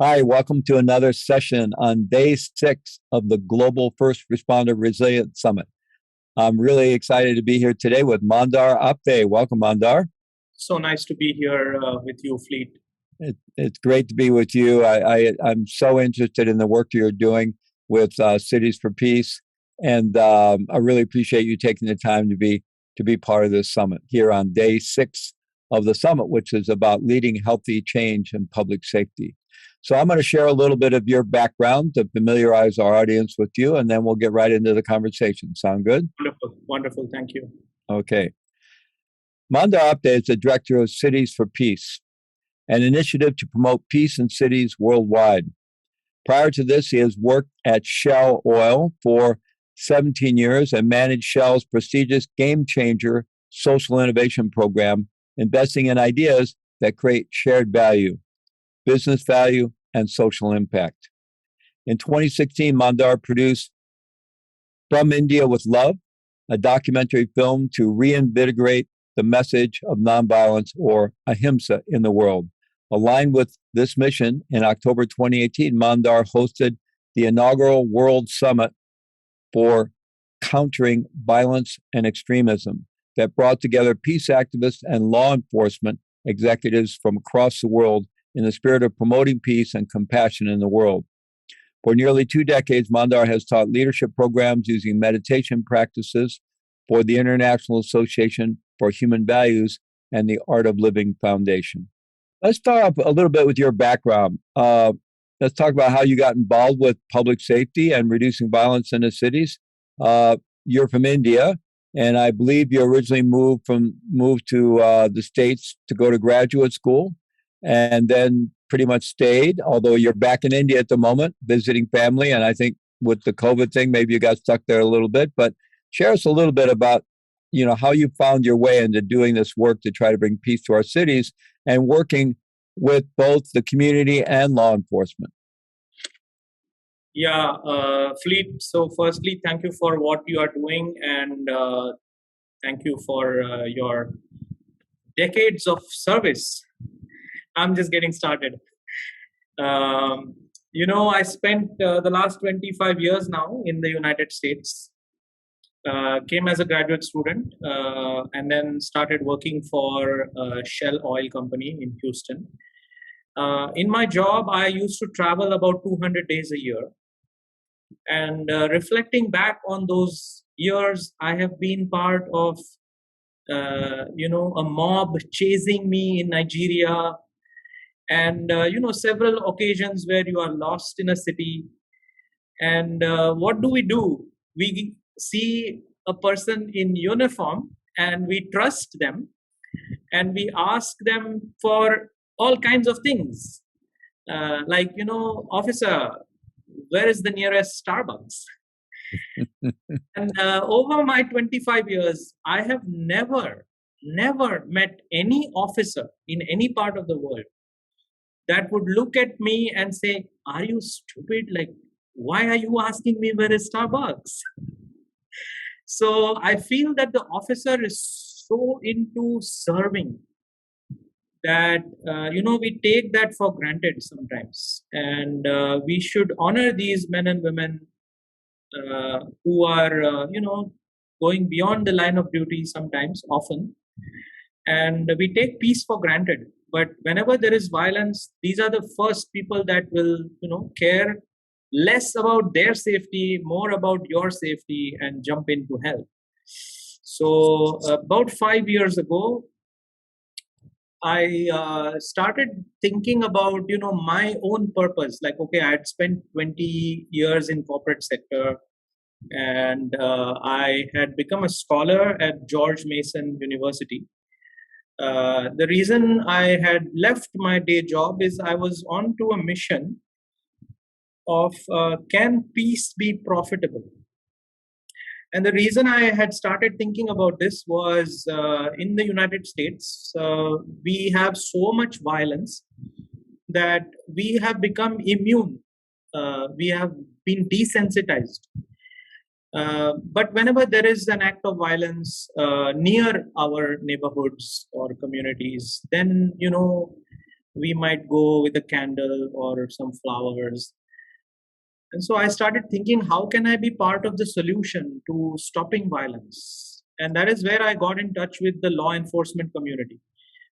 Hi, welcome to another session on day 6 of the Global First Responder Resilience Summit. I'm really excited to be here today with Mandar Apte. Welcome, Mandar. So nice to be here with you, Fleet. It's great to be with you. I'm so interested in the work you're doing with Cities for Peace, and I really appreciate you taking the time to be part of this summit here on day 6 of the summit, which is about leading healthy change in public safety. So I'm going to share a little bit of your background to familiarize our audience with you, and then we'll get right into the conversation. Sound good? Wonderful, wonderful. Thank you. Okay. Mandar Apte is the director of Cities for Peace, an initiative to promote peace in cities worldwide. Prior to this, he has worked at Shell Oil for 17 years and managed Shell's prestigious GameChanger social innovation program, investing in ideas that create shared value, business value, and social impact. In 2016, Mandar produced From India with Love, a documentary film to reinvigorate the message of nonviolence, or ahimsa, in the world. Aligned with this mission, in October 2018, Mandar hosted the inaugural World Summit for Countering Violence and Extremism that brought together peace activists and law enforcement executives from across the world in the spirit of promoting peace and compassion in the world. For nearly 2 decades, Mandar has taught leadership programs using meditation practices for the International Association for Human Values and the Art of Living Foundation. Let's start off a little bit with your background. Let's talk about how you got involved with public safety and reducing violence in the cities. You're from India, and I believe you originally moved to the States to go to graduate school, and then pretty much stayed, although you're back in India at the moment, visiting family. And I think with the COVID thing, maybe you got stuck there a little bit. But share us a little bit about, how you found your way into doing this work to try to bring peace to our cities and working with both the community and law enforcement. Yeah, Fleet. So firstly, thank you for what you are doing, and thank you for your decades of service. I'm just getting started. I spent the last 25 years now in the United States. Came as a graduate student and then started working for Shell Oil Company in Houston. In my job, I used to travel about 200 days a year. And reflecting back on those years, I have been part of, a mob chasing me in Nigeria, and several occasions where you are lost in a city. And what do? We see a person in uniform and we trust them, and we ask them for all kinds of things, officer, where is the nearest Starbucks? And over my 25 years, I have never met any officer in any part of the world that would look at me and say, are you stupid? Like, why are you asking me where is Starbucks? So I feel that the officer is so into serving that, we take that for granted sometimes. And we should honor these men and women who are, going beyond the line of duty sometimes, often. And we take peace for granted. But whenever there is violence, these are the first people that will, care less about their safety, more about your safety, and jump into help. So about 5 years ago, I started thinking about, my own purpose. Like, okay, I had spent 20 years in corporate sector, and I had become a scholar at George Mason University. The reason I had left my day job is I was on to a mission of can peace be profitable? And the reason I had started thinking about this was in the United States, we have so much violence that we have become immune. We have been desensitized. But whenever there is an act of violence near our neighborhoods or communities, then, we might go with a candle or some flowers. And so I started thinking, how can I be part of the solution to stopping violence? And that is where I got in touch with the law enforcement community,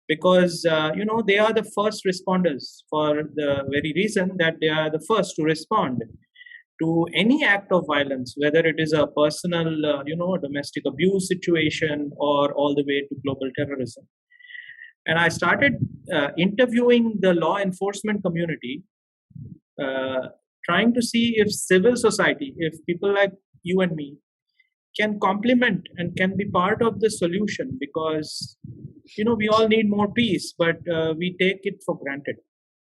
because they are the first responders, for the very reason that they are the first to respond to any act of violence, whether it is a personal, domestic abuse situation, or all the way to global terrorism. And I started interviewing the law enforcement community, uh, trying to see if civil society, if people like you and me, can complement and can be part of the solution, because we all need more peace, but we take it for granted.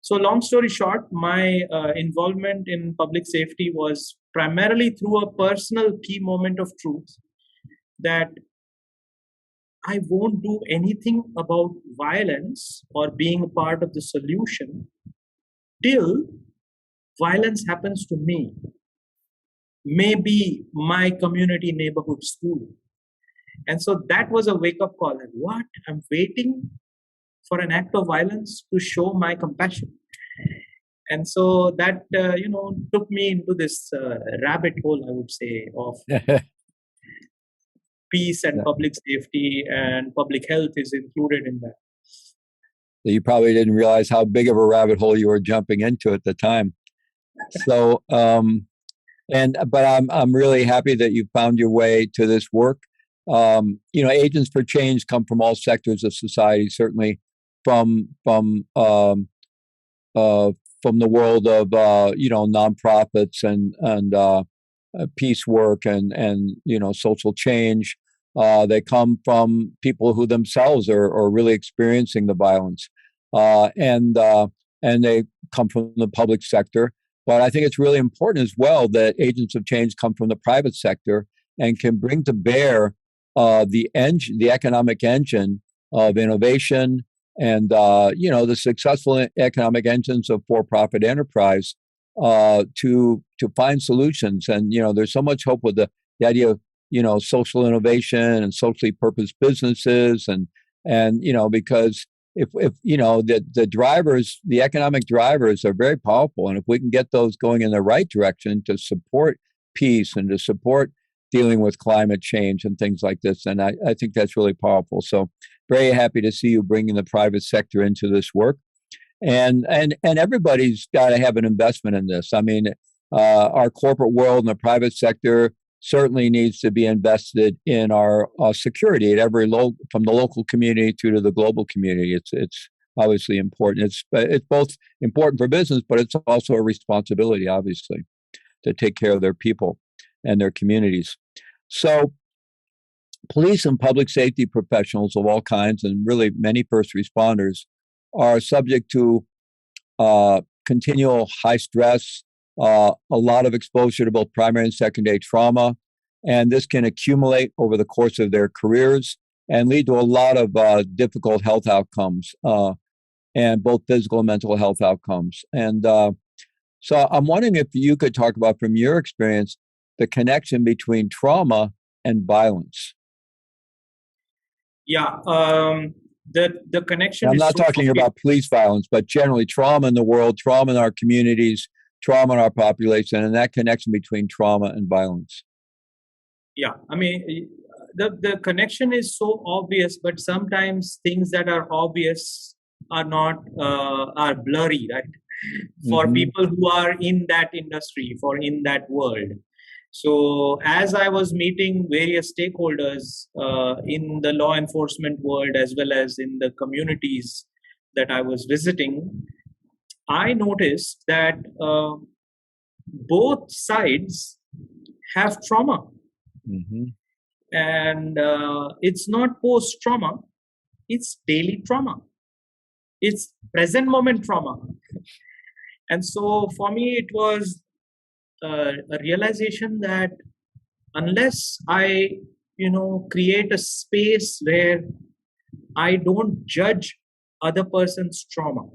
So long story short, my involvement in public safety was primarily through a personal key moment of truth, that I won't do anything about violence or being a part of the solution till violence happens to me, maybe my community neighborhood school. And so that was a wake up call. And what? I'm waiting for an act of violence to show my compassion. And so that, took me into this rabbit hole, I would say, of peace and public safety, and public health is included in that. You probably didn't realize how big of a rabbit hole you were jumping into at the time. So, but I'm really happy that you found your way to this work. Agents for change come from all sectors of society, certainly from the world of nonprofits and peace work and social change. They come from people who themselves are really experiencing the violence, and they come from the public sector. But I think it's really important as well that agents of change come from the private sector and can bring to bear the economic engine of innovation and the successful economic engines of for-profit enterprise to find solutions. And there's so much hope with the idea of social innovation and socially purposed businesses, and because if the drivers, the economic drivers, are very powerful, and if we can get those going in the right direction to support peace and to support dealing with climate change and things like this, and I think that's really powerful. So very happy to see you bringing the private sector into this work, and everybody's got to have an investment in this. I mean, our corporate world and the private sector certainly needs to be invested in our security at every from the local community to the global community. It's obviously important. It's both important for business, but it's also a responsibility, obviously, to take care of their people and their communities. So police and public safety professionals of all kinds, and really many first responders, are subject to continual high stress, a lot of exposure to both primary and secondary trauma, and this can accumulate over the course of their careers and lead to a lot of difficult health outcomes, and both physical and mental health outcomes. And so I'm wondering if you could talk about, from your experience, the connection between trauma and violence. Yeah, the connection. I'm not talking about police violence, but generally trauma in the world, trauma in our communities, trauma in our population, and that connection between trauma and violence. Yeah, I mean, the connection is so obvious, but sometimes things that are obvious are not are blurry, right? For people who are in that industry, in that world. So as I was meeting various stakeholders in the law enforcement world, as well as in the communities that I was visiting, I noticed that both sides have trauma. And it's not post-trauma, it's daily trauma. It's present moment trauma. And so for me, it was a realization that unless I, create a space where I don't judge other person's trauma,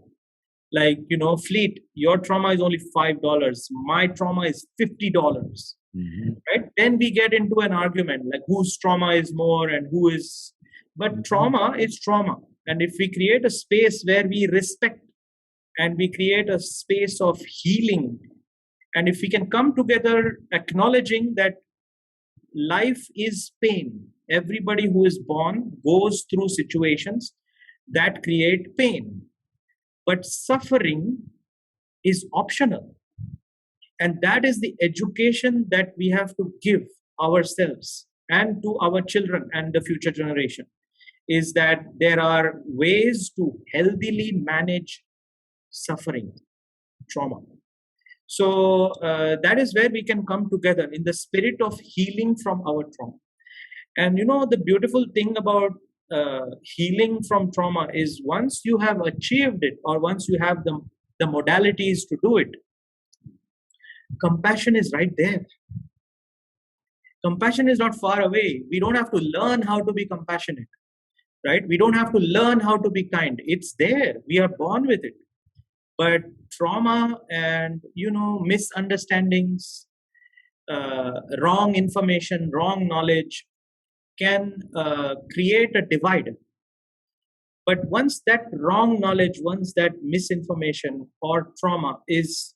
like, Fleet, your trauma is only $5, my trauma is $50, right? Then we get into an argument, like whose trauma is more and who is, but trauma is trauma. And if we create a space where we respect and we create a space of healing. And if we can come together acknowledging that life is pain, everybody who is born goes through situations that create pain, but suffering is optional. And that is the education that we have to give ourselves and to our children and the future generation, is that there are ways to healthily manage suffering, trauma. So that is where we can come together in the spirit of healing from our trauma. And the beautiful thing about healing from trauma is once you have achieved it, or once you have the modalities to do it, compassion is right there. Compassion is not far away. We don't have to learn how to be compassionate, right? We don't have to learn how to be kind. It's there. We are born with it. But trauma and, misunderstandings, wrong information, wrong knowledge can create a divide. But once that wrong knowledge, once that misinformation or trauma is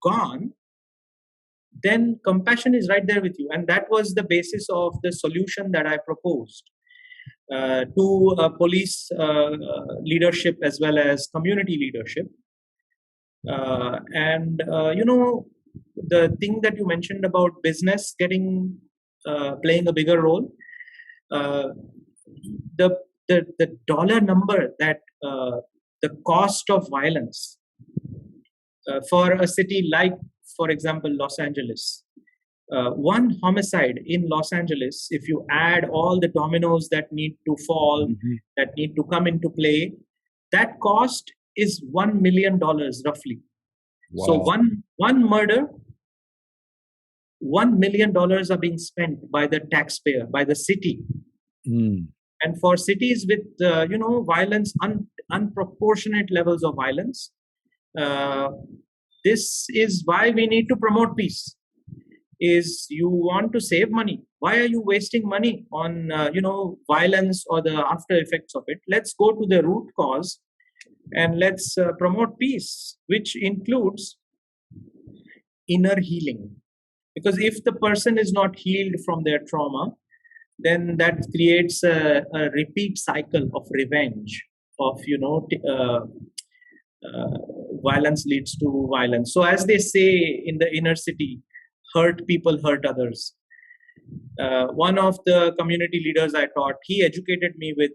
gone, then compassion is right there with you. And that was the basis of the solution that I proposed to police leadership as well as community leadership. The thing that you mentioned about business playing a bigger role, the dollar number that the cost of violence for a city like, for example, Los Angeles. One homicide in Los Angeles, if you add all the dominoes that need to fall, that need to come into play, that cost is $1 million roughly. Wow. So one murder, $1 million are being spent by the taxpayer, by the city. And for cities with violence, unproportionate levels of violence, this is why we need to promote peace. Is you want to save money. Why are you wasting money on violence or the after effects of it? Let's go to the root cause and let's promote peace, which includes inner healing. Because if the person is not healed from their trauma, then that creates a repeat cycle of revenge, of violence leads to violence. So as they say in the inner city, hurt people hurt others. One of the community leaders I taught, he educated me with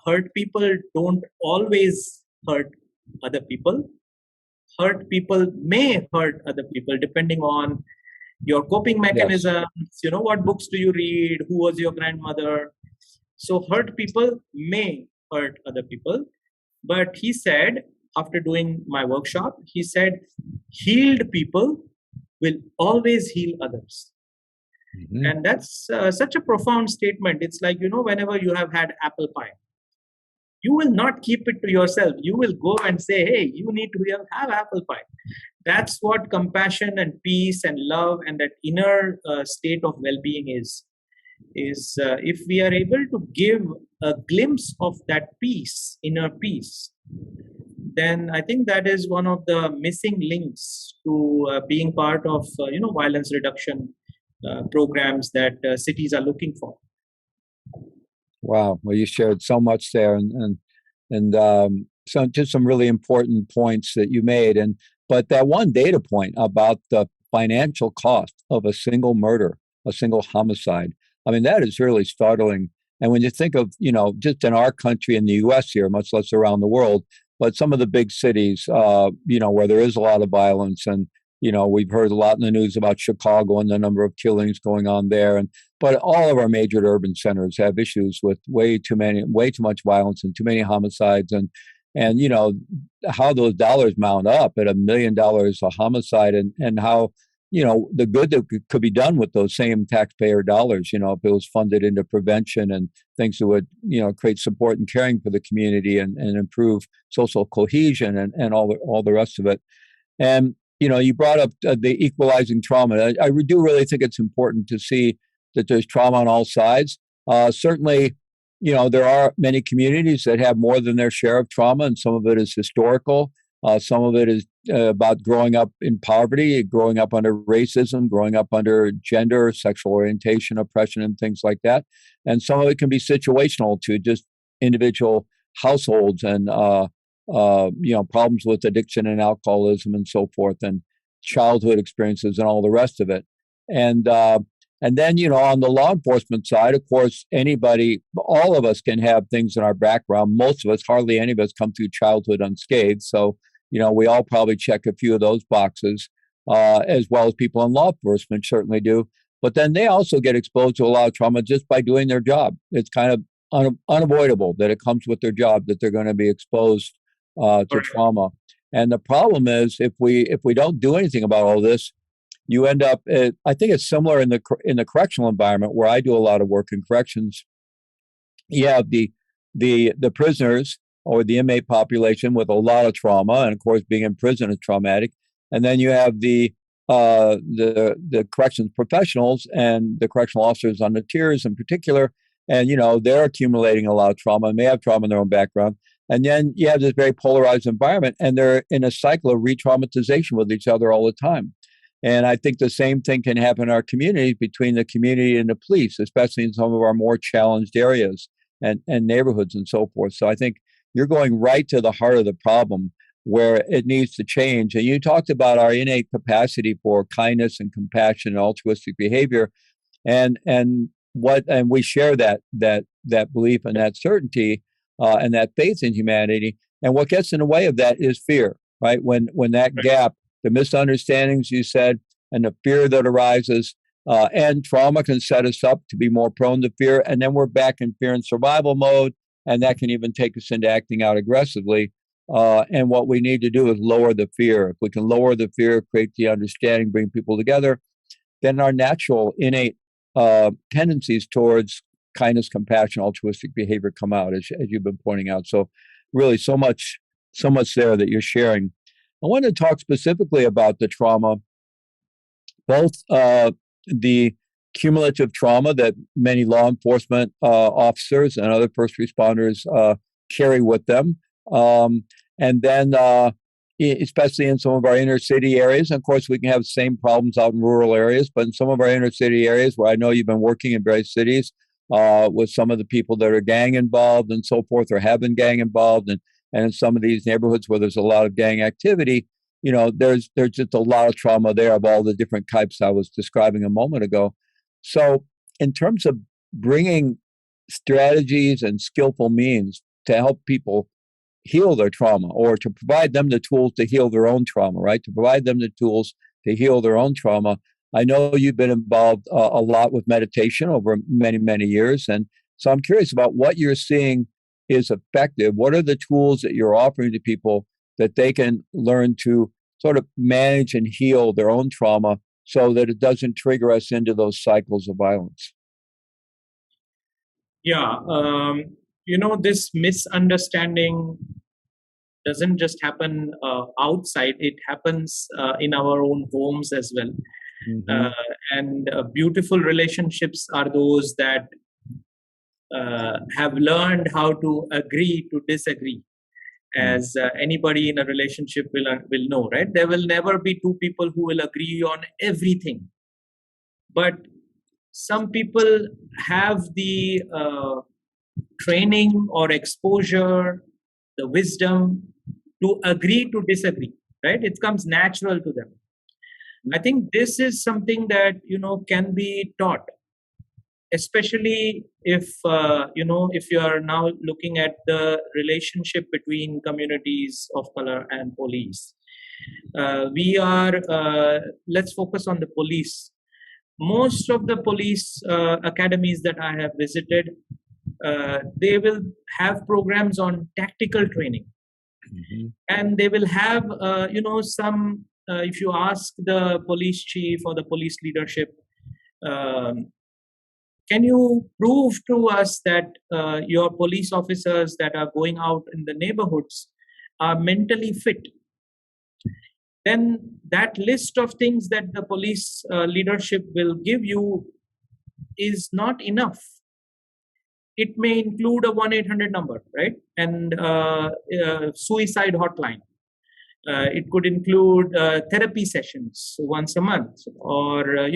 hurt people don't always hurt other people. Hurt people may hurt other people depending on your coping mechanisms. Yes. What books do you read? Who was your grandmother? So hurt people may hurt other people. But he said, after doing my workshop, he said, healed people will always heal others. And that's such a profound statement. It's like, whenever you have had apple pie, you will not keep it to yourself. You will go and say, hey, you need to have apple pie. That's what compassion and peace and love and that inner state of well-being is if we are able to give a glimpse of that peace, inner peace, then I think that is one of the missing links to being part of violence reduction programs that cities are looking for. Wow, well, you shared so much there, and just some really important points that you made. But that one data point about the financial cost of a single murder, a single homicide, I mean, that is really startling. And when you think of just in our country, in the U.S. here, much less around the world, but some of the big cities, where there is a lot of violence, and we've heard a lot in the news about Chicago and the number of killings going on there, but all of our major urban centers have issues with way too much violence and too many homicides, and how those dollars mount up at $1 million a homicide, and how the good that could be done with those same taxpayer dollars, if it was funded into prevention and things that would, create support and caring for the community and improve social cohesion and all the rest of it. And, you brought up the equalizing trauma. I do really think it's important to see that there's trauma on all sides. Certainly, there are many communities that have more than their share of trauma, and some of it is historical. Some of it is about growing up in poverty, growing up under racism, growing up under gender, sexual orientation, oppression, and things like that. And some of it can be situational to just individual households and problems with addiction and alcoholism and so forth, and childhood experiences and all the rest of it. And then, on the law enforcement side, of course, all of us can have things in our background. Most of us, hardly any of us, come through childhood unscathed. So, we all probably check a few of those boxes, as well as people in law enforcement certainly do. But then they also get exposed to a lot of trauma just by doing their job. It's kind of unavoidable that it comes with their job that they're going to be exposed to trauma. And the problem is, if we don't do anything about all this, you end up. I think it's similar in the correctional environment where I do a lot of work in corrections. You have the prisoners or the inmate population with a lot of trauma, and of course, being in prison is traumatic. And then you have the corrections professionals and the correctional officers on the tiers in particular, and they're accumulating a lot of trauma and may have trauma in their own background. And then you have this very polarized environment, and they're in a cycle of re-traumatization with each other all the time. And I think the same thing can happen in our communities, between the community and the police, especially in some of our more challenged areas and neighborhoods and so forth. So I think you're going right to the heart of the problem where it needs to change. And you talked about our innate capacity for kindness and compassion and altruistic behavior. And we share that belief and that certainty and that faith in humanity. And what gets in the way of that is fear, right? When that gap, the misunderstandings you said, and the fear that arises, and trauma can set us up to be more prone to fear. And then we're back in fear and survival mode. And that can even take us into acting out aggressively. And what we need to do is lower the fear. If we can lower the fear, create the understanding, bring people together, then our natural innate tendencies towards kindness, compassion, altruistic behavior come out, as you've been pointing out. So really so much there that you're sharing. I want to talk specifically about the trauma, both the cumulative trauma that many law enforcement officers and other first responders carry with them, and then especially in some of our inner city areas. And of course, we can have the same problems out in rural areas, but in some of our inner city areas where I know you've been working in various cities with some of the people that are gang involved and so forth, or have been gang involved, and in some of these neighborhoods where there's a lot of gang activity, there's just a lot of trauma there of all the different types I was describing a moment ago. So in terms of bringing strategies and skillful means to help people heal their trauma, or to provide them the tools to heal their own trauma, right? To provide them the tools to heal their own trauma. I know you've been involved a lot with meditation over many, many years. And so I'm curious about what you're seeing is effective. What are the tools that you're offering to people that they can learn to sort of manage and heal their own trauma so that it doesn't trigger us into those cycles of violence? Yeah, this misunderstanding doesn't just happen outside, it happens in our own homes as well. Mm-hmm. And beautiful relationships are those that have learned how to agree to disagree. As anybody in a relationship will know, right? There will never be two people who will agree on everything. But some people have the training or exposure, the wisdom to agree to disagree, right? It comes natural to them. I think this is something that, can be taught, especially if you are now looking at the relationship between communities of color and police. Let's focus on the police. Most of the police academies that I have visited, they will have programs on tactical training. Mm-hmm. And they will have, some, if you ask the police chief or the police leadership, can you prove to us that your police officers that are going out in the neighborhoods are mentally fit? Then that list of things that the police leadership will give you is not enough. It may include a 1-800 number, right? And suicide hotline. It could include therapy sessions once a month, or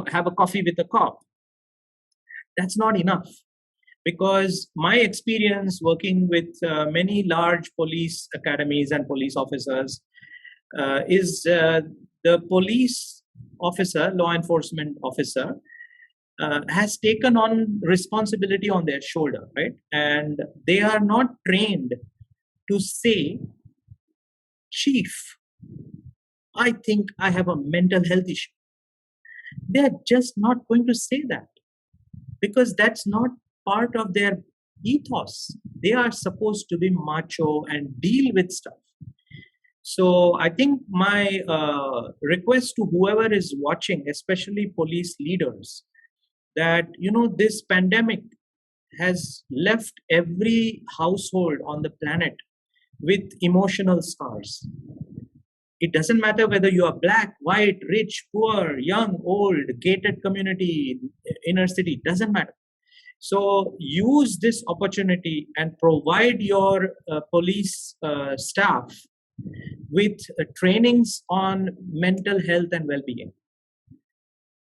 have a coffee with a cop. That's not enough, because my experience working with many large police academies and police officers is the police officer, law enforcement officer, has taken on responsibility on their shoulder, right? And they are not trained to say, Chief, I think I have a mental health issue. They're just not going to say that, because that's not part of their ethos. They are supposed to be macho and deal with stuff. So I think my request to whoever is watching, especially police leaders, that this pandemic has left every household on the planet with emotional scars. It doesn't matter whether you are black, white, rich, poor, young, old, gated community, inner city, doesn't matter. So use this opportunity and provide your police staff with trainings on mental health and well-being.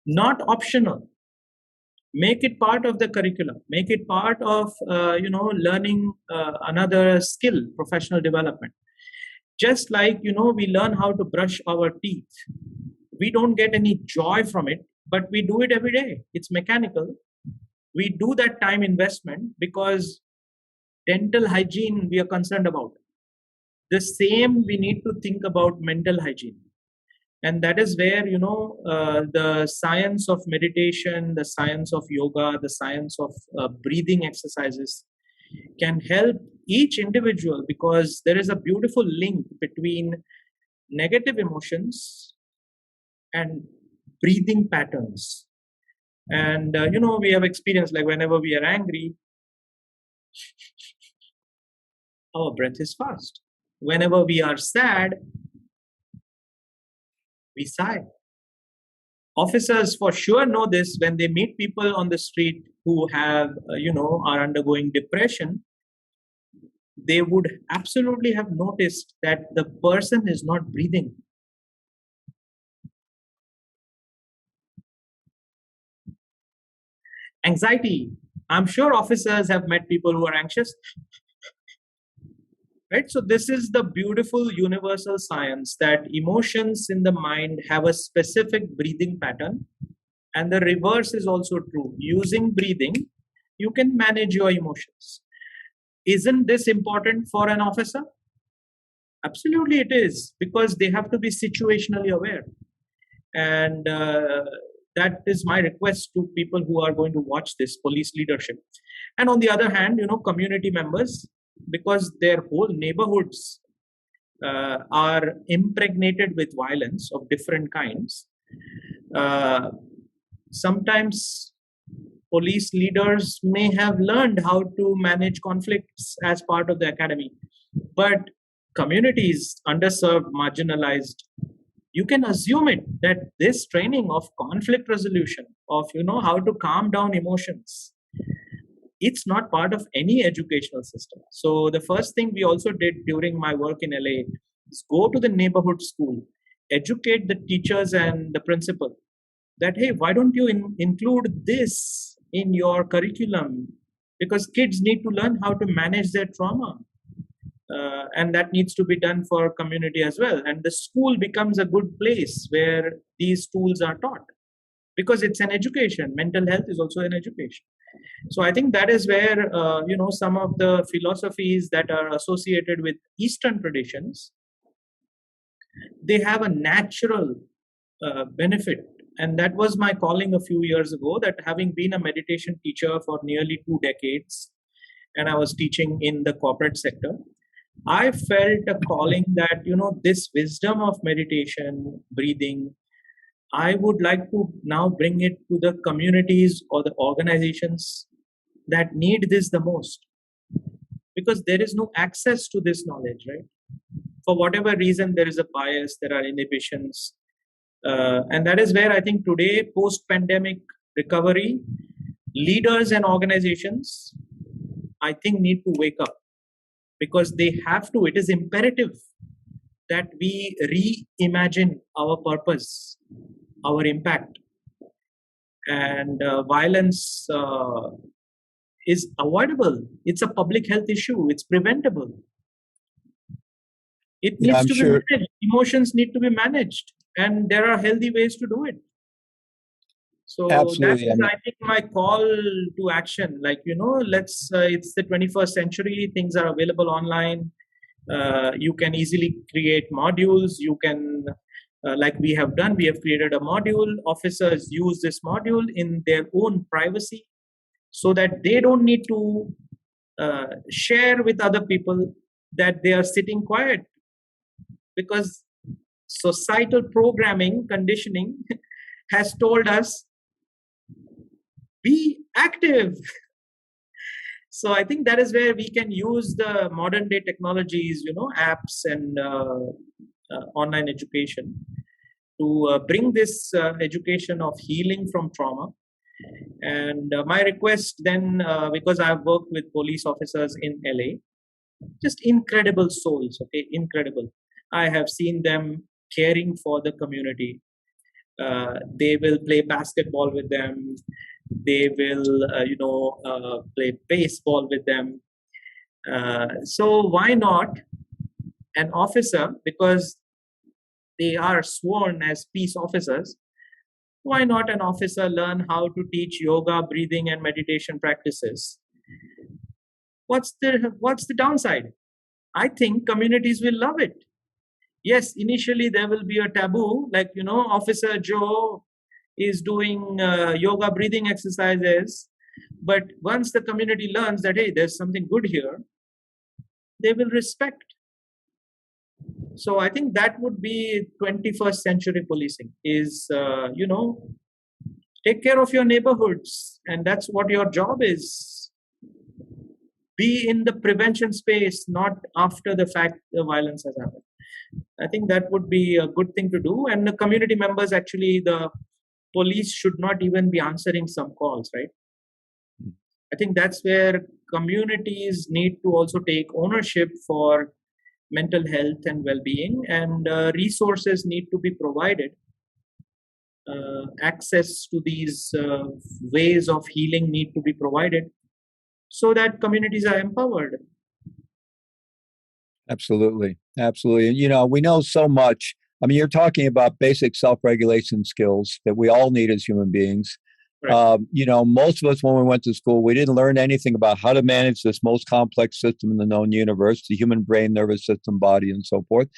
Not optional. Make it part of the curriculum. Make it part of learning another skill, professional development. Just like we learn how to brush our teeth. We don't get any joy from it, but we do it every day. It's mechanical. We do that time investment because dental hygiene we are concerned about. The same we need to think about mental hygiene. And that is where, the science of meditation, the science of yoga, the science of breathing exercises can help each individual, because there is a beautiful link between negative emotions and breathing patterns. And, we have experienced, like whenever we are angry, our breath is fast. Whenever we are sad, we sigh. Officers for sure know this. When they meet people on the street who have, are undergoing depression, they would absolutely have noticed that the person is not breathing. Anxiety. I'm sure officers have met people who are anxious. Right? So this is the beautiful universal science that emotions in the mind have a specific breathing pattern. And the reverse is also true. Using breathing, you can manage your emotions. Isn't this important for an officer? Absolutely it is, because they have to be situationally aware. And that is my request to people who are going to watch this, police leadership. And on the other hand, community members, because their whole neighborhoods are impregnated with violence of different kinds. Sometimes police leaders may have learned how to manage conflicts as part of the academy, but communities, underserved, marginalized, you can assume it that this training of conflict resolution, of how to calm down emotions, it's not part of any educational system. So the first thing we also did during my work in LA is go to the neighborhood school, educate the teachers and the principal that, hey, why don't you include this in your curriculum? Because kids need to learn how to manage their trauma. And that needs to be done for community as well. And the school becomes a good place where these tools are taught, because it's an education. Mental health is also an education. So I think that is where, some of the philosophies that are associated with Eastern traditions, they have a natural benefit. And that was my calling a few years ago, that having been a meditation teacher for nearly 2 decades, and I was teaching in the corporate sector, I felt a calling that, this wisdom of meditation, breathing, I would like to now bring it to the communities or the organizations that need this the most, because there is no access to this knowledge, right? For whatever reason, there is a bias, there are inhibitions. And that is where I think today, post-pandemic recovery, leaders and organizations I think, need to wake up, because they have to. It is imperative that we reimagine our purpose, our impact, and violence is avoidable. It's a public health issue. It's preventable. It needs I'm to be sure. managed. Emotions need to be managed, and there are healthy ways to do it. So that Absolutely. is, I think, my call to action. Like, let's. It's the 21st century. Things are available online. You can easily create modules. You can, like we have done, we have created a module. Officers use this module in their own privacy, so that they don't need to share with other people that they are sitting quiet, because societal programming, conditioning has told us, be active. So I think that is where we can use the modern day technologies, apps and online education to bring this education of healing from trauma. And my request then, because I've worked with police officers in LA, just incredible souls, okay, incredible. I have seen them caring for the community. They will play basketball with them. They will, play baseball with them. So why not an officer, because they are sworn as peace officers, why not an officer learn how to teach yoga, breathing, and meditation practices? What's the downside? I think communities will love it. Yes, initially there will be a taboo, like, Officer Joe is doing yoga breathing exercises. But once the community learns that, hey, there's something good here, they will respect. So I think that would be 21st century policing is, take care of your neighborhoods. And that's what your job is. Be in the prevention space, not after the fact the violence has happened. I think that would be a good thing to do. And the community members, actually, the police should not even be answering some calls, right? I think that's where communities need to also take ownership for mental health and well-being, and resources need to be provided. Access to these ways of healing need to be provided, so that communities are empowered. Absolutely. Absolutely. And, we know so much. I mean, you're talking about basic self-regulation skills that we all need as human beings. Right. Most of us, when we went to school, we didn't learn anything about how to manage this most complex system in the known universe, the human brain, nervous system, body, and so forth.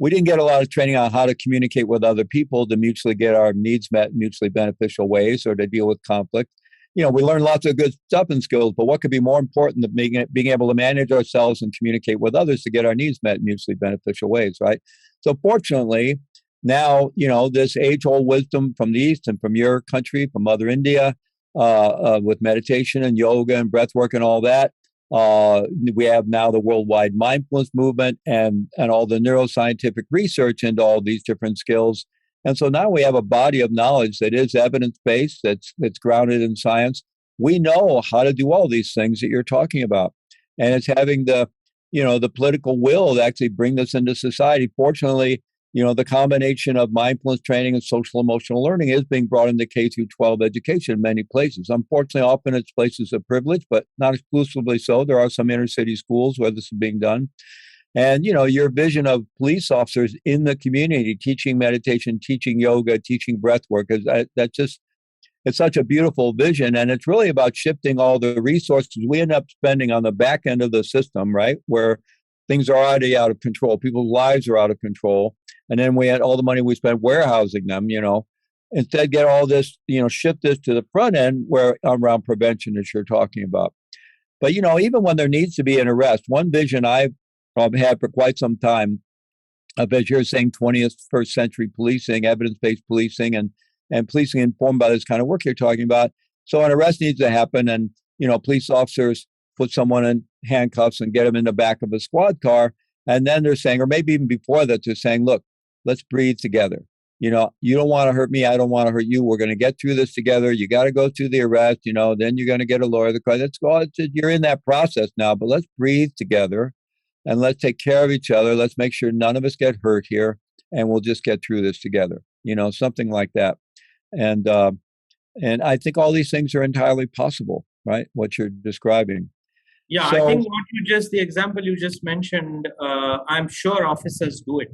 We didn't get a lot of training on how to communicate with other people to mutually get our needs met in mutually beneficial ways, or to deal with conflict. We learn lots of good stuff and skills, but what could be more important than being able to manage ourselves and communicate with others to get our needs met in mutually beneficial ways, right? So fortunately, now, this age-old wisdom from the East and from your country, from Mother India, with meditation and yoga and breath work and all that, we have now the worldwide mindfulness movement and all the neuroscientific research into all these different skills. And so now we have a body of knowledge that is evidence-based, that's grounded in science. We know how to do all these things that you're talking about. And it's having the political will to actually bring this into society. Fortunately, the combination of mindfulness training and social emotional learning is being brought into K through 12 education in many places. Unfortunately, often it's places of privilege, but not exclusively so. There are some inner city schools where this is being done. And, your vision of police officers in the community, teaching meditation, teaching yoga, teaching breath work, it's such a beautiful vision. And it's really about shifting all the resources we end up spending on the back end of the system, right? Where things are already out of control. People's lives are out of control. And then we had all the money we spent warehousing them, instead get all this, shift this to the front end where around prevention as you're talking about. But, even when there needs to be an arrest, one vision I've had for quite some time, as you're saying, 21st century policing, evidence-based policing, and policing informed by this kind of work you're talking about. So an arrest needs to happen, and police officers put someone in handcuffs and get them in the back of a squad car, and then they're saying, or maybe even before that, they're saying, look, let's breathe together. You don't want to hurt me. I don't want to hurt you. We're going to get through this together. You got to go through the arrest, then you're going to get a lawyer. Let's go. You're in that process now, but let's breathe together and let's take care of each other. Let's make sure none of us get hurt here, and we'll just get through this together. Something like that. And I think all these things are entirely possible, right? What you're describing. Yeah, I think the example you just mentioned, I'm sure officers do it.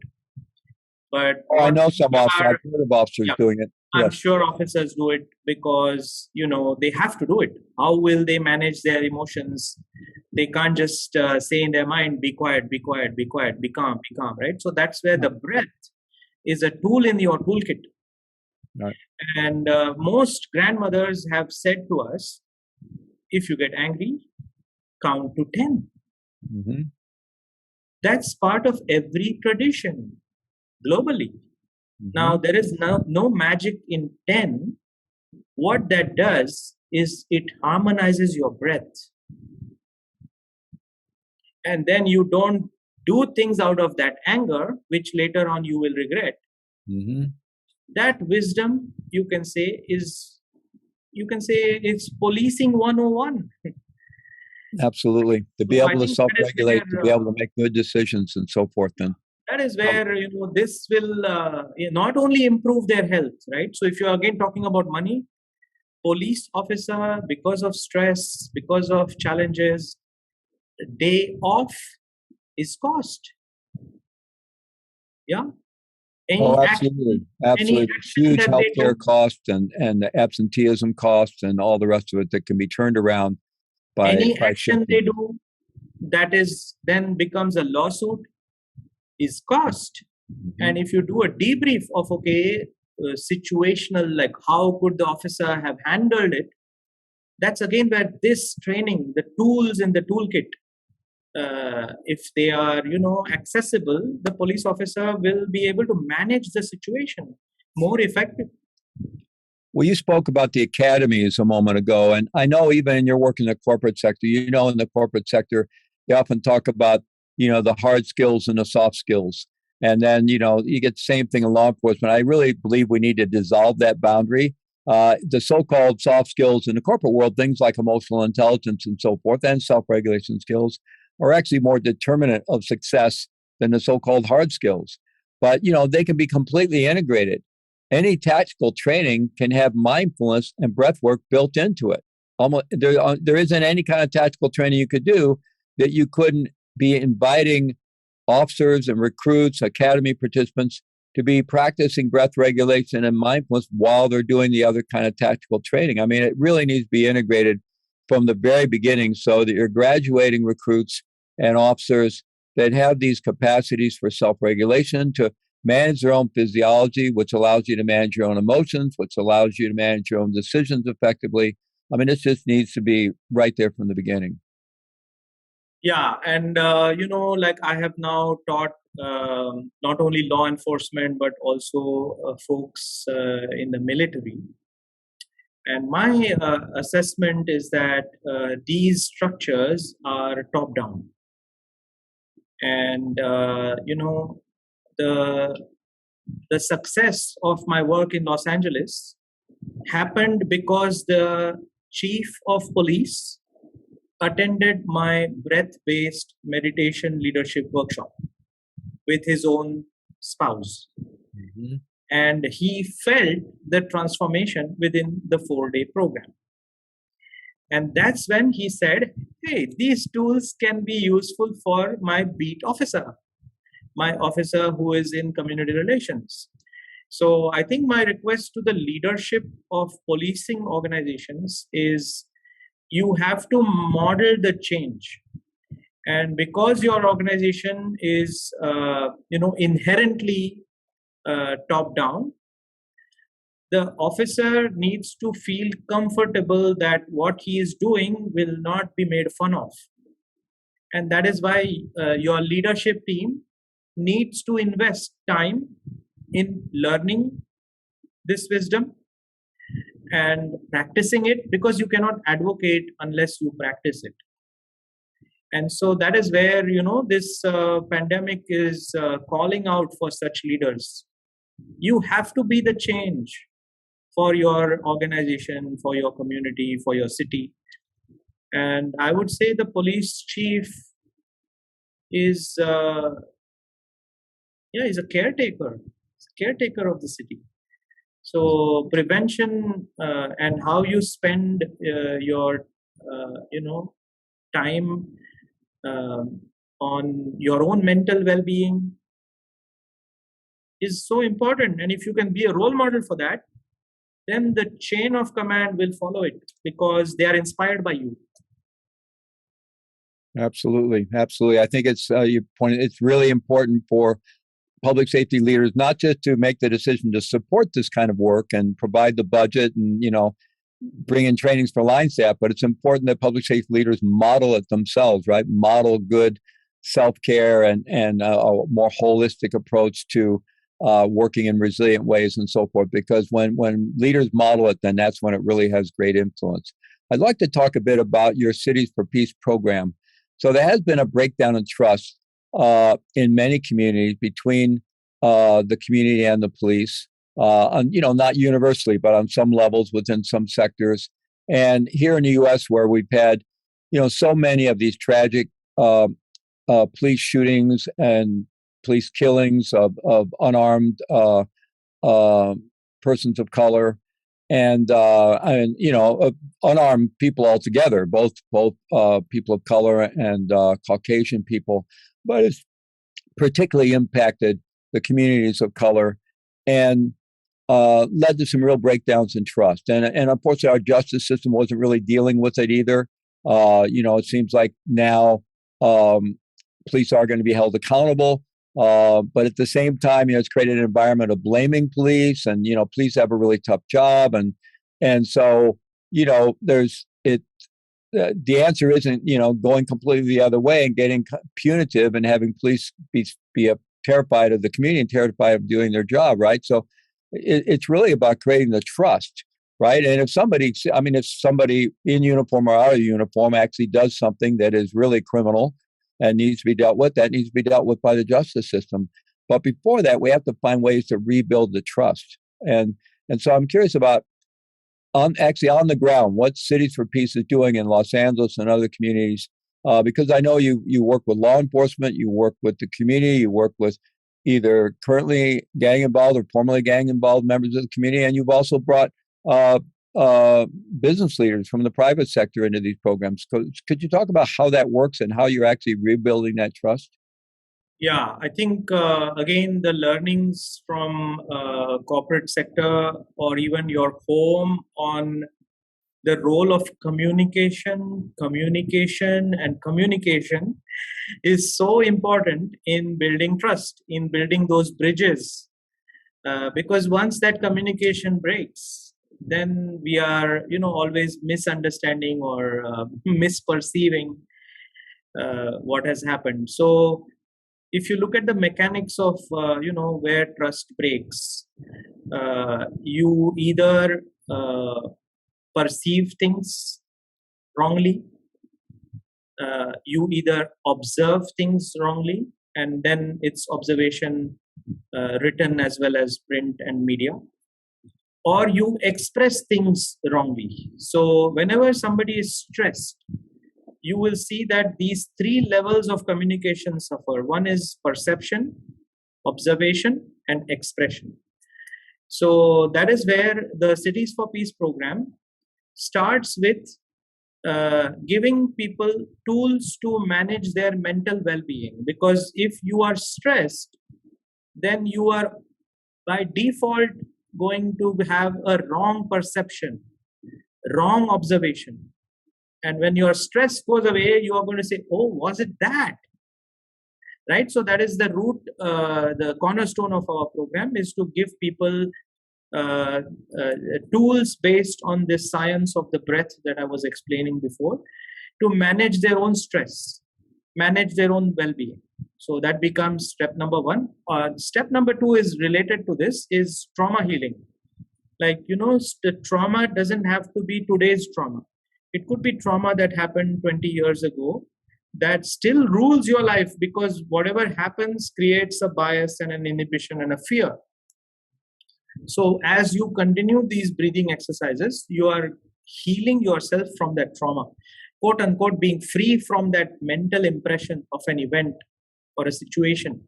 But I know some officers. I've heard of officers doing it. I'm sure officers do it because, they have to do it. How will they manage their emotions? They can't just say in their mind, be quiet, be quiet, be quiet, be calm, right? So that's where the breath is a tool in your toolkit. Right. And most grandmothers have said to us, if you get angry, count to 10. Mm-hmm. That's part of every tradition globally. Mm-hmm. Now, there is no magic in 10. What that does is it harmonizes your breath. And then you don't do things out of that anger, which later on you will regret. Mm-hmm. That wisdom, you can say it's policing 101. Absolutely. To be able to self-regulate, to be able to make good decisions and so forth. Then that is where, this will not only improve their health, right? So if you're again talking about money, police officer, because of stress, because of challenges, day off is cost. Yeah. Absolutely. Huge healthcare costs and the absenteeism costs and all the rest of it that can be turned around by any action they do that is then becomes a lawsuit is cost. Mm-hmm. And if you do a debrief of situational, like how could the officer have handled it, that's again where this training, the tools in the toolkit, if they are accessible, the police officer will be able to manage the situation more effectively. Well, you spoke about the academies a moment ago, and I know even in your work in the corporate sector, in the corporate sector, you often talk about, the hard skills and the soft skills. And then, you get the same thing in law enforcement. I really believe we need to dissolve that boundary. The so-called soft skills in the corporate world, things like emotional intelligence and so forth, and self-regulation skills, are actually more determinant of success than the so-called hard skills. But, they can be completely integrated. Any tactical training can have mindfulness and breath work built into it. There isn't any kind of tactical training you could do that you couldn't be inviting officers and recruits, academy participants to be practicing breath regulation and mindfulness while they're doing the other kind of tactical training. I mean, it really needs to be integrated from the very beginning so that you're graduating recruits and officers that have these capacities for self-regulation to manage their own physiology, which allows you to manage your own emotions, which allows you to manage your own decisions effectively. I mean, this just needs to be right there from the beginning. Yeah. And, like I have now taught not only law enforcement, but also folks in the military. And my assessment is that these structures are top-down. And, the success of my work in Los Angeles happened because the chief of police attended my breath-based meditation leadership workshop with his own spouse. Mm-hmm. And he felt the transformation within the 4-day program. And that's when he said, hey, these tools can be useful for my beat officer, my officer who is in community relations. So I think my request to the leadership of policing organizations is you have to model the change. And because your organization is, inherently top-down, the officer needs to feel comfortable that what he is doing will not be made fun of. And that is why your leadership team needs to invest time in learning this wisdom and practicing it, because you cannot advocate unless you practice it. And so that is where, this pandemic is calling out for such leaders You have to be the change for your organization, for your community, for your city. And I would say the police chief is, is a caretaker. He's a caretaker of the city. So prevention and how you spend your, time on your own mental well-being is so important. And if you can be a role model for that, then the chain of command will follow it because they are inspired by you. Absolutely. Absolutely. I think it's your point. It's really important for public safety leaders, not just to make the decision to support this kind of work and provide the budget and, bring in trainings for line staff, but it's important that public safety leaders model it themselves, right? Model good self-care and a more holistic approach to working in resilient ways and so forth. Because when leaders model it, then that's when it really has great influence. I'd like to talk a bit about your Cities for Peace program. So there has been a breakdown in trust in many communities between the community and the police. Not universally, but on some levels within some sectors. And here in the U.S., where we've had, so many of these tragic police shootings and police killings of unarmed persons of color and unarmed people altogether, both people of color and Caucasian people, but it's particularly impacted the communities of color and led to some real breakdowns in trust. And unfortunately, our justice system wasn't really dealing with it either. It seems like now police are going to be held accountable. But at the same time, it's created an environment of blaming police, and police have a really tough job, and so there's it. The answer isn't going completely the other way and getting punitive and having police be terrified of the community and terrified of doing their job, right? So it's really about creating the trust, right? And if somebody in uniform or out of uniform actually does something that is really criminal and needs to be dealt with, that needs to be dealt with by the justice system. But before that, we have to find ways to rebuild the trust. And so I'm curious about on the ground, what Cities for Peace is doing in Los Angeles and other communities, because I know you work with law enforcement, you work with the community, you work with either currently gang involved or formerly gang involved members of the community, and you've also brought business leaders from the private sector into these programs. Could you talk about how that works and how you're actually rebuilding that trust? Yeah, I think, again, the learnings from corporate sector or even your home on the role of communication is so important in building trust, in building those bridges. Because once that communication breaks, then we are, always misunderstanding or misperceiving what has happened. So if you look at the mechanics of, where trust breaks, you either perceive things wrongly, you either observe things wrongly, and then it's observation written as well as print and media, or you express things wrongly. So whenever somebody is stressed, you will see that these three levels of communication suffer. One is perception, observation, and expression. So that is where the Cities for Peace program starts with giving people tools to manage their mental well-being. Because if you are stressed, then you are by default going to have a wrong perception, wrong observation. And when your stress goes away, you are going to say, oh, was it that? Right? So that is the root, the cornerstone of our program is to give people tools based on this science of the breath that I was explaining before to manage their own stress, manage their own well-being. So that becomes step number one. Step number two is related to this, is trauma healing. Like, the trauma doesn't have to be today's trauma. It could be trauma that happened 20 years ago that still rules your life, because whatever happens creates a bias and an inhibition and a fear. So as you continue these breathing exercises, you are healing yourself from that trauma, quote unquote, being free from that mental impression of an event or a situation.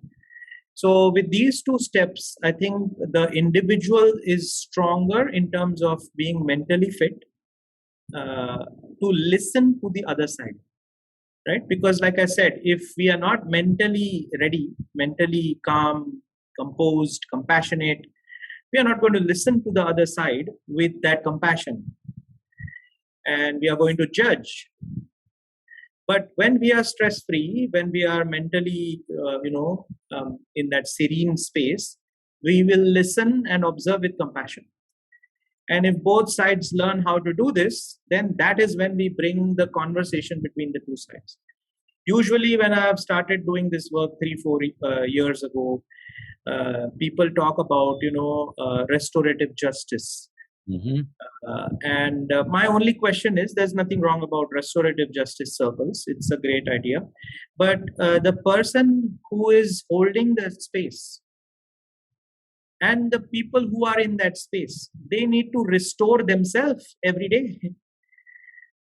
So with these two steps, I think the individual is stronger in terms of being mentally fit to listen to the other side, right? Because like I said, if we are not mentally ready, mentally calm, composed, compassionate, we are not going to listen to the other side with that compassion, and we are going to judge. But when we are stress free, when we are mentally in that serene space, we will listen and observe with compassion. And if both sides learn how to do this, then that is when we bring the conversation between the two sides. Usually when I have started doing this work 3-4 years ago, people talk about restorative justice. And my only question is, there's nothing wrong about restorative justice circles. It's a great idea. But the person who is holding the space and the people who are in that space, they need to restore themselves every day.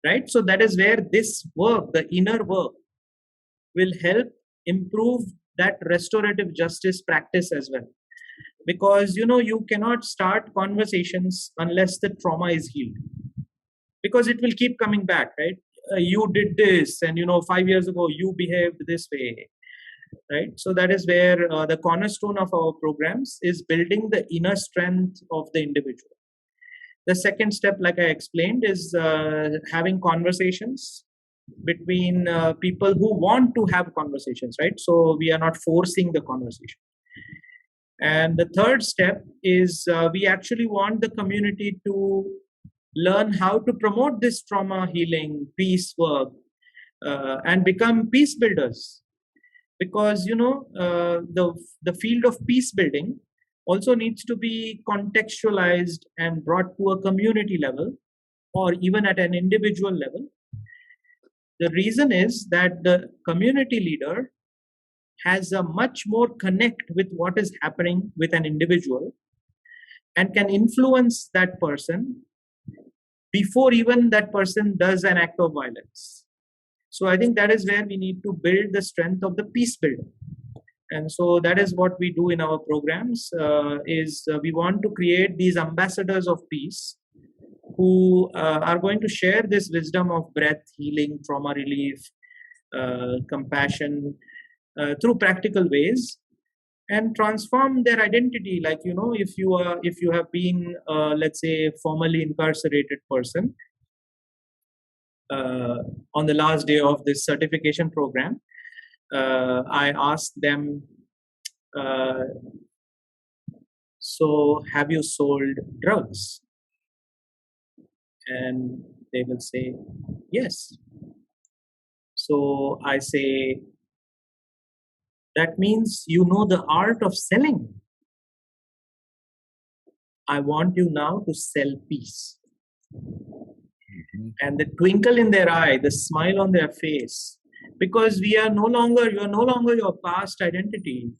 Right? So that is where this work, the inner work, will help improve that restorative justice practice as well. Because you cannot start conversations unless the trauma is healed, because it will keep coming back, right? You did this, and 5 years ago you behaved this way, right? So that is where the cornerstone of our programs is building the inner strength of the individual. The second step, like I explained, is having conversations between people who want to have conversations, right? So we are not forcing the conversation. And the third step is we actually want the community to learn how to promote this trauma healing, peace work, and become peace builders. Because the field of peace building also needs to be contextualized and brought to a community level, or even at an individual level. The reason is that the community leader has a much more connect with what is happening with an individual and can influence that person before even that person does an act of violence. So I think that is where we need to build the strength of the peace building. And so that is what we do in our programs, we want to create these ambassadors of peace who are going to share this wisdom of breath, healing, trauma relief, compassion, through practical ways, and transform their identity. Like if you have been let's say formerly incarcerated person, on the last day of this certification program, I asked them, so have you sold drugs? And they will say yes. So I say, that means you know the art of selling. I want you now to sell peace. And the twinkle in their eye, the smile on their face, because you are no longer your past identity,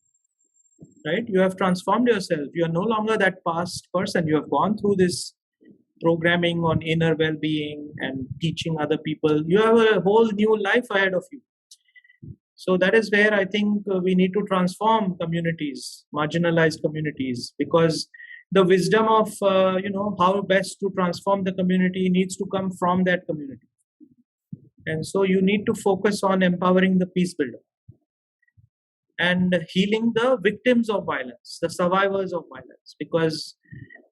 right? You have transformed yourself. You are no longer that past person. You have gone through this programming on inner well-being and teaching other people. You have a whole new life ahead of you. So that is where I think we need to transform communities, marginalized communities, because the wisdom of how best to transform the community needs to come from that community. And so you need to focus on empowering the peace builder and healing the victims of violence, the survivors of violence, because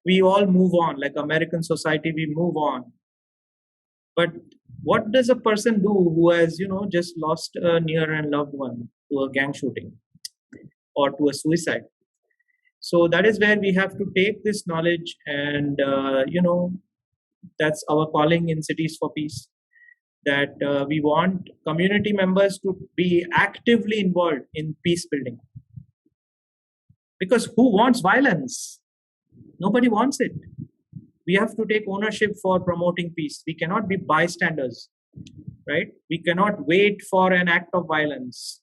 we all move on. Like American society, we move on. But what does a person do who has just lost a near and loved one to a gang shooting or to a suicide? So that is where we have to take this knowledge, and that's our calling in Cities for Peace, that we want community members to be actively involved in peace building. Because who wants violence? Nobody wants it. We have to take ownership for promoting peace. We cannot be bystanders, right? We cannot wait for an act of violence.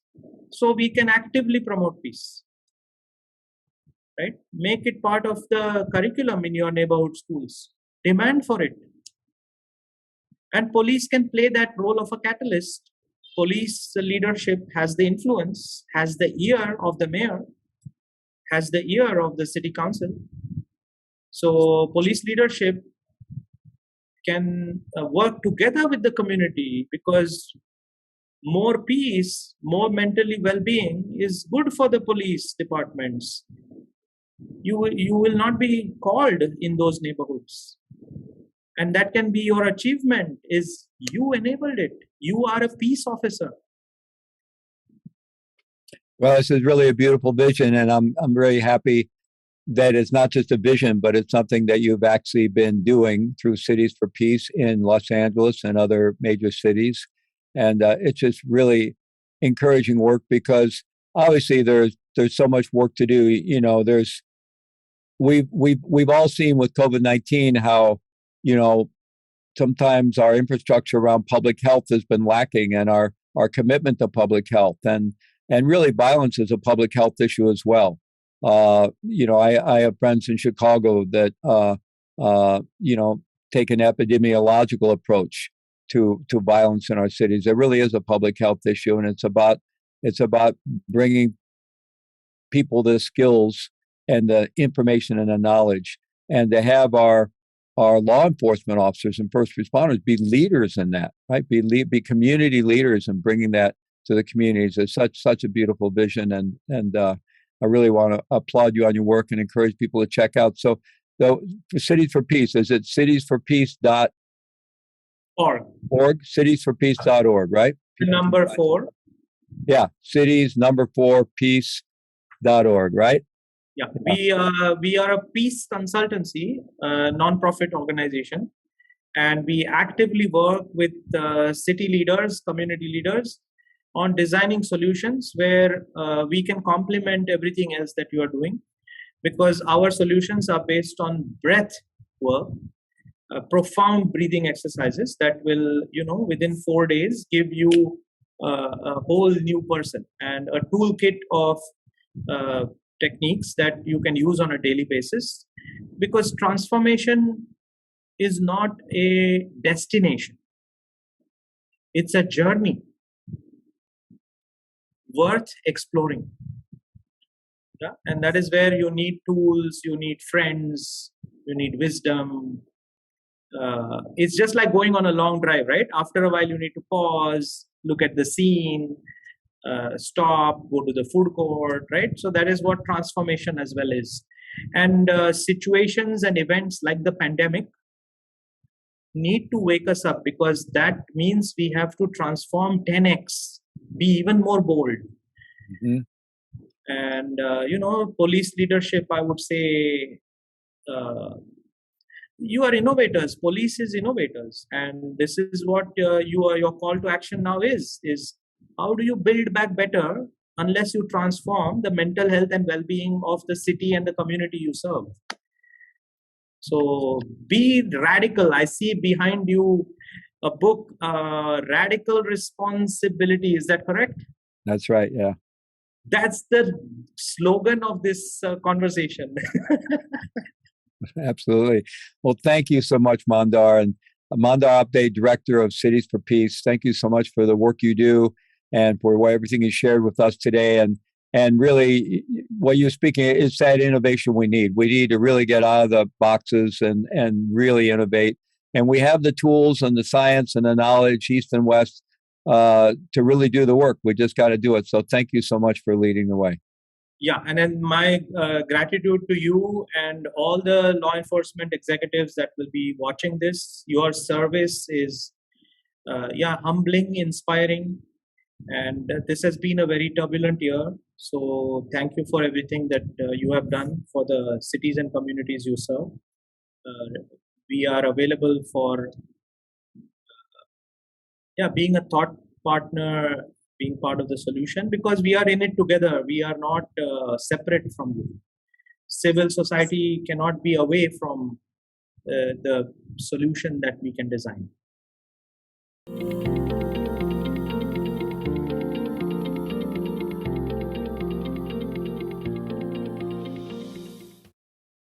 So we can actively promote peace. right? Make it part of the curriculum in your neighborhood schools. Demand for it. And police can play that role of a catalyst. Police leadership has the influence, has the ear of the mayor, has the ear of the city council. So police leadership can work together with the community, because more peace, more mentally well-being is good for the police departments. You will not be called in those neighborhoods, and that can be your achievement, is you enabled it. You are a peace officer. Well, this is really a beautiful vision, and I'm very happy that it's not just a vision, but it's something that you've actually been doing through Cities for Peace in Los Angeles and other major cities. And it's just really encouraging work, because obviously there's so much work to do. You know, we've all seen with COVID-19 how, you know, sometimes our infrastructure around public health has been lacking, and our commitment to public health, and really violence is a public health issue as well. You know, I have friends in Chicago that you know, take an epidemiological approach to violence in our cities. It really is a public health issue, and it's about bringing people the skills and the information and the knowledge, and to have our law enforcement officers and first responders be leaders in that, right? Be community leaders and bringing that to the communities. It's such a beautiful vision, and I really want to applaud you on your work and encourage people to check out. So, the Cities for Peace, is it citiesforpeace.org? Citiesforpeace.org, right? Number 4. Yeah, cities number 4 peace.org, right? Yeah, we are a peace consultancy, non-profit organization, and we actively work with city leaders, community leaders, on designing solutions where we can complement everything else that you are doing, because our solutions are based on breath work, profound breathing exercises that will, you know, within 4 days give you a whole new person, and a toolkit of techniques that you can use on a daily basis, because transformation is not a destination, it's a journey worth exploring. Yeah? And that is where you need tools, you need friends, you need wisdom. It's just like going on a long drive, right? After a while you need to pause, look at the scene, stop, go to the food court, right? So that is what transformation as well is. And situations and events like the pandemic need to wake us up, because that means we have to transform 10x, be even more bold. Mm-hmm. And you know, police leadership, I would say, you are innovators. Police is innovators, and this is what your call to action now is how do you build back better unless you transform the mental health and well-being of the city and the community you serve. So be radical. I see behind you a book, Radical Responsibility. Is that correct? That's right, yeah. That's the slogan of this conversation. Absolutely. Well, thank you so much, Mandar. And Mandar Apte, Director of Cities for Peace, thank you so much for the work you do and for everything you shared with us today. And really, what you're speaking is that innovation we need. We need to really get out of the boxes and really innovate. And we have the tools and the science and the knowledge, East and West, to really do the work. We just got to do it. So thank you so much for leading the way. Yeah, and then my gratitude to you and all the law enforcement executives that will be watching this. Your service is, humbling, inspiring, and this has been a very turbulent year. So thank you for everything that you have done for the cities and communities you serve. We are available for being a thought partner, being part of the solution, because we are in it together. We are not separate from you. Civil society cannot be away from the solution that we can design.